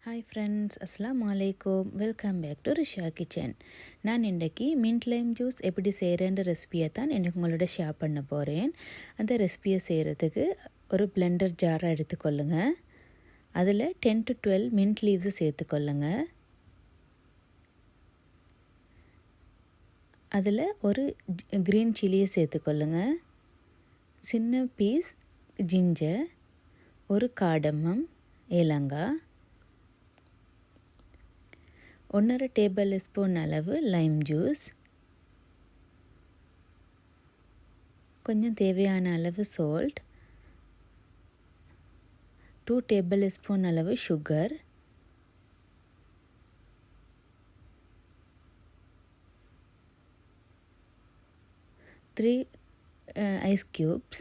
Hi friends, அஸ்ஸலாமு அலைக்கும். Welcome back to Risha kitchen. நான் இன்றைக்கி மின்ட் லைம் ஜூஸ் எப்படி செய்கிறேன்ற ரெசிபியை தான் எனக்கு உங்களோட ஷேர் பண்ண போகிறேன். அந்த ரெசிபியை செய்கிறதுக்கு ஒரு பிளெண்டர் ஜாரை எடுத்துக்கொள்ளுங்க. அதில் 10 to 12 மின்ட் லீவ்ஸை சேர்த்துக்கொள்ளுங்க. அதில் ஒரு க்ரீன் சில்லியை சேர்த்துக்கொள்ளுங்க. சின்ன பீஸ் ஜிஞ்சர், ஒரு காடமம், ஏலங்காய், 1.5 டேபிள் ஸ்பூன் அளவு லைம் ஜூஸ், கொஞ்சம் தேவையான அளவு சால்ட், 2 டேபிள் ஸ்பூன் அளவு சுகர், 3 ஐஸ் க்யூப்ஸ்.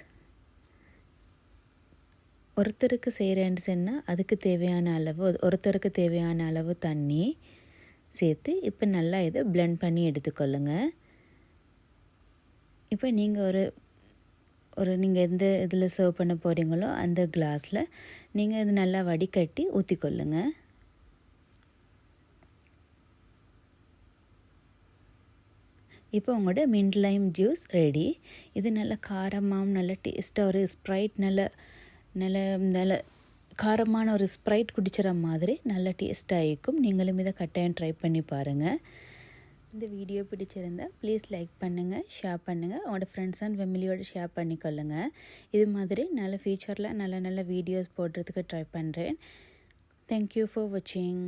ஒருத்தருக்கு செய்கிறேன்னு சொன்னால் அதுக்கு தேவையான அளவு, ஒருத்தருக்கு தேவையான அளவு தண்ணி சேர்த்து இப்போ நல்லா இதை பிளெண்ட் பண்ணி எடுத்துக்கொள்ளுங்க. இப்போ நீங்கள் நீங்கள் எந்த இதில் சர்வ் பண்ண போகிறீங்களோ அந்த கிளாஸில் நீங்கள் இது நல்லா வடிகட்டி ஊற்றிக்கொள்ளுங்க. இப்போ உங்களோட மின்ட் லைம் ஜூஸ் ரெடி. இது நல்ல காரமாகவும் நல்ல டேஸ்ட்டாக ஒரு ஸ்ப்ரைட் நல்ல காரமான ஒரு ஸ்ப்ரைட் குடிச்சிற மாதிரி நல்ல டேஸ்ட்டாக இருக்கும். நீங்களும் இதை கட்டாயம் ட்ரை பண்ணி பாருங்கள். இந்த வீடியோ பிடிச்சிருந்தால் ப்ளீஸ் லைக் பண்ணுங்கள், ஷேர் பண்ணுங்கள், உங்களோட ஃப்ரெண்ட்ஸ் அண்ட் ஃபேமிலியோடு ஷேர் பண்ணிக்கொள்ளுங்கள். இது மாதிரி நல்ல ஃபியூச்சரில் நல்ல வீடியோஸ் போடுறதுக்கு ட்ரை பண்ணுறேன். தேங்க்யூ ஃபார் வாட்சிங்.